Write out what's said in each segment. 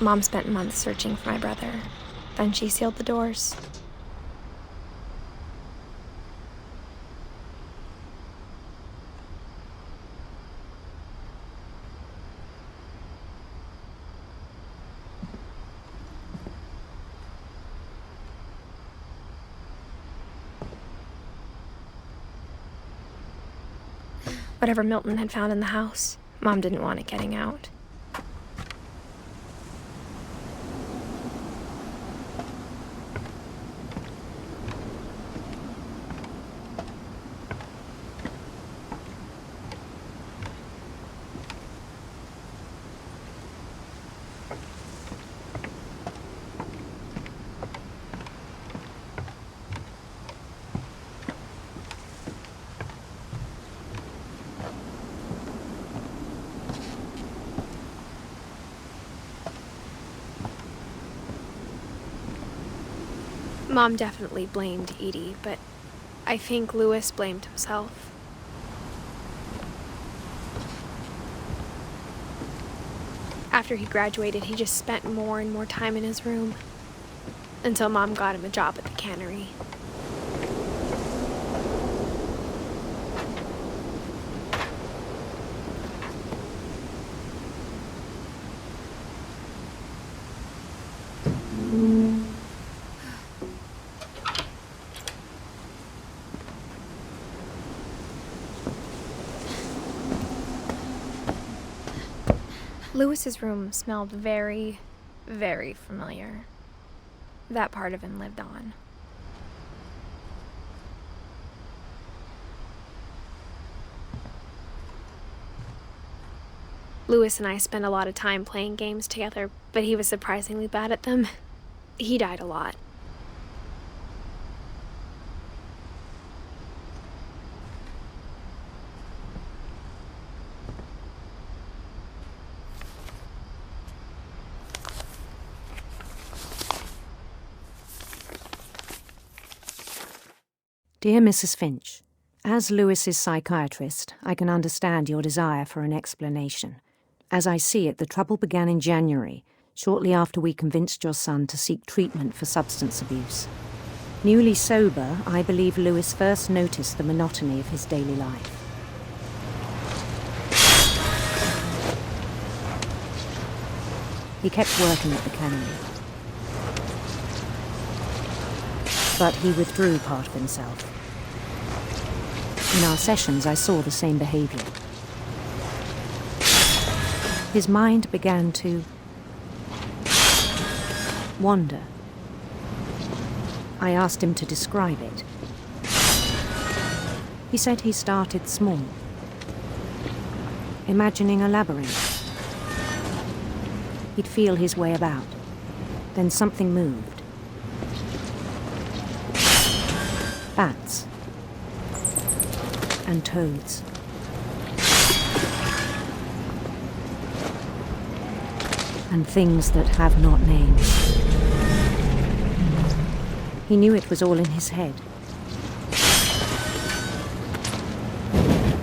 Mom spent months searching for my brother. Then she sealed the doors. Whatever Milton had found in the house, Mom didn't want it getting out. Mom definitely blamed Edie, but I think Louis blamed himself. After he graduated, he just spent more and more time in his room, until Mom got him a job at the cannery. Louis's room smelled very, very familiar. That part of him lived on. Louis and I spent a lot of time playing games together, but he was surprisingly bad at them. He died a lot. Dear Mrs. Finch, as Lewis's psychiatrist, I can understand your desire for an explanation. As I see it, the trouble began in January, shortly after we convinced your son to seek treatment for substance abuse. Newly sober, I believe Louis first noticed the monotony of his daily life. He kept working at the cannery, but he withdrew part of himself. In our sessions, I saw the same behavior. His mind began to wander. I asked him to describe it. He said he started small, imagining a labyrinth. He'd feel his way about. Then something moved. Bats and toads. And things that have not names. He knew it was all in his head.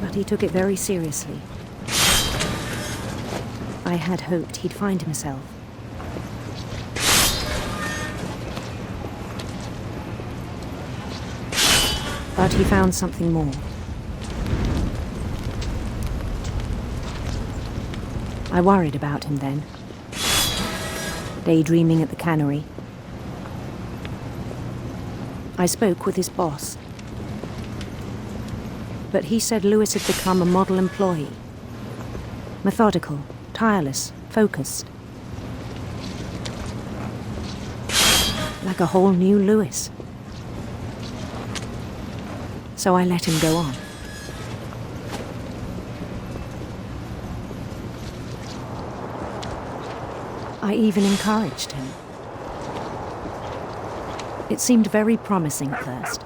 But he took it very seriously. I had hoped he'd find himself. But he found something more. I worried about him then. Daydreaming at the cannery. I spoke with his boss. But he said Louis had become a model employee. Methodical, tireless, focused. Like a whole new Louis. So I let him go on. I even encouraged him. It seemed very promising at first.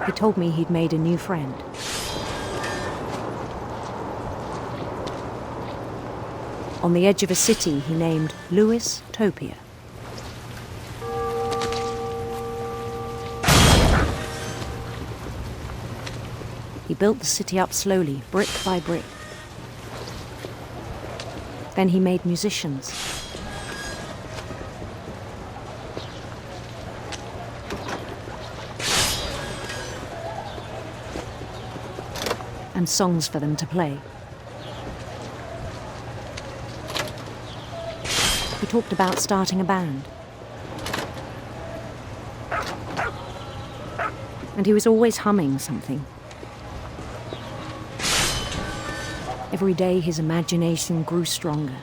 He told me he'd made a new friend. On the edge of a city he named Louis Topia. He built the city up slowly, brick by brick. Then he made musicians. And songs for them to play. He talked about starting a band. And he was always humming something. Every day his imagination grew stronger.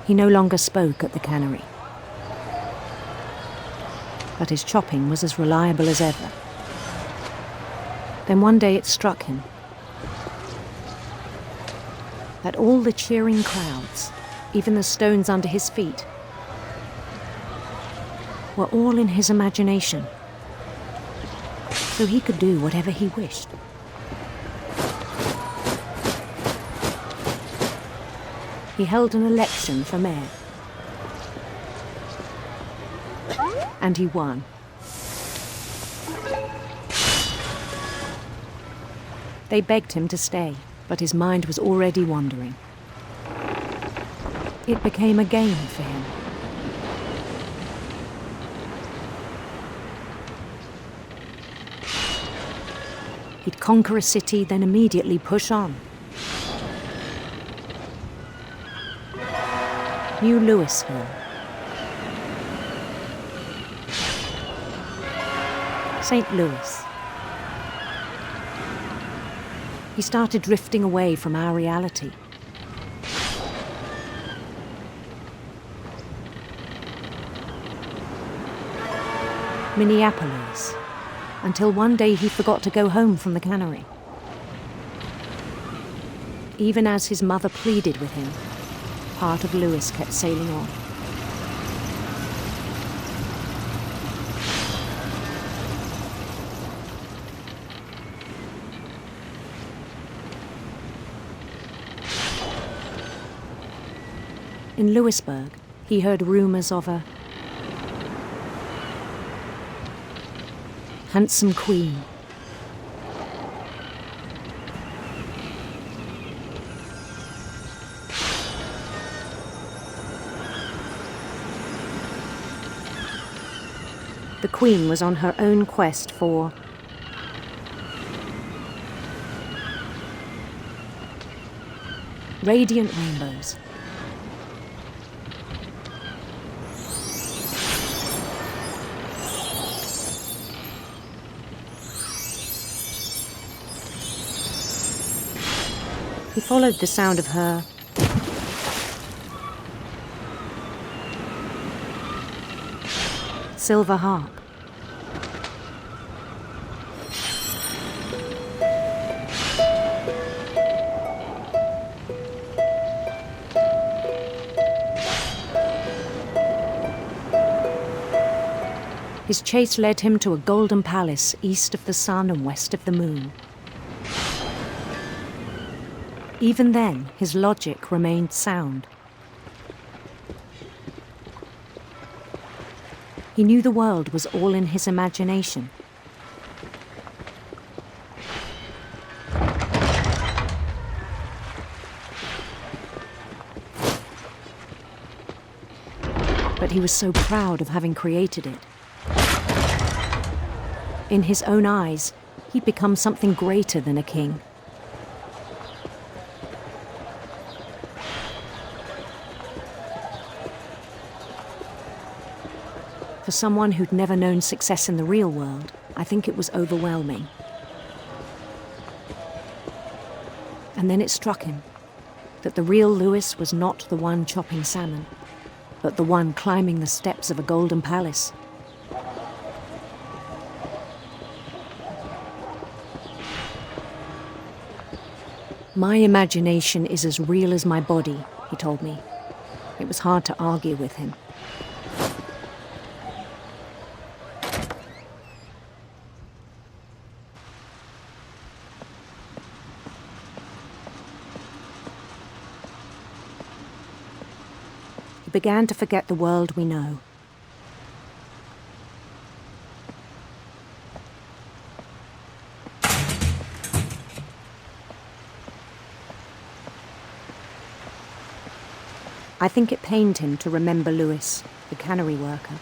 He no longer spoke at the cannery. But his chopping was as reliable as ever. Then one day it struck him that all the cheering crowds, even the stones under his feet, were all in his imagination, so he could do whatever he wished. He held an election for mayor. And he won. They begged him to stay, but his mind was already wandering. It became a game for him. He'd conquer a city, then immediately push on. New Louisville. St. Louis. He started drifting away from our reality. Minneapolis, until one day he forgot to go home from the cannery. Even as his mother pleaded with him, part of Louis kept sailing on. In Louisburg, he heard rumors of a handsome queen. The queen was on her own quest for radiant rainbows. He followed the sound of her silver harp. His chase led him to a golden palace east of the sun and west of the moon. Even then, his logic remained sound. He knew the world was all in his imagination. But he was so proud of having created it. In his own eyes, he'd become something greater than a king. For someone who'd never known success in the real world, I think it was overwhelming. And then it struck him that the real Louis was not the one chopping salmon, but the one climbing the steps of a golden palace. My imagination is as real as my body, he told me. It was hard to argue with him. He began to forget the world we know. I think it pained him to remember Lewis, the cannery worker.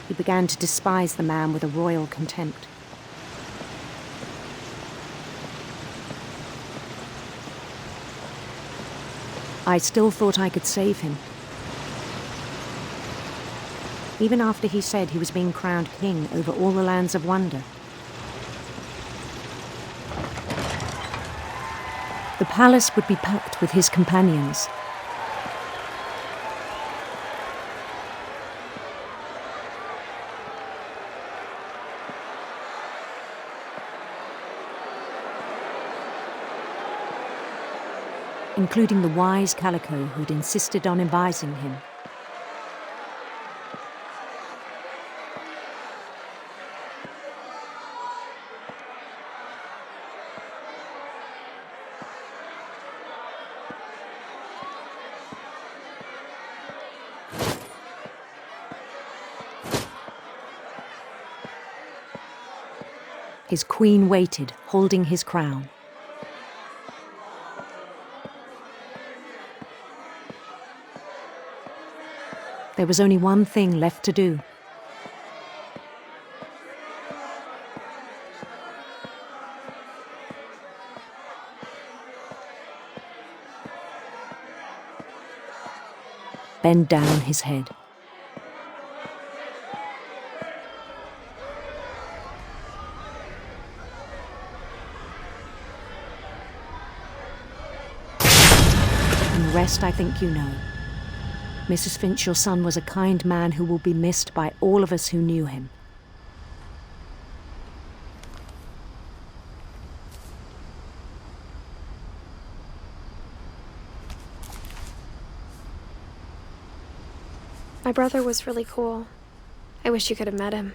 He began to despise the man with a royal contempt. I still thought I could save him. Even after he said he was being crowned king over all the lands of wonder. The palace would be packed with his companions. Including the wise Calico who'd insisted on advising him. His queen waited, holding his crown. There was only one thing left to do. Bend down his head. And the rest I think you know. Mrs. Finch, your son was a kind man who will be missed by all of us who knew him. My brother was really cool. I wish you could have met him.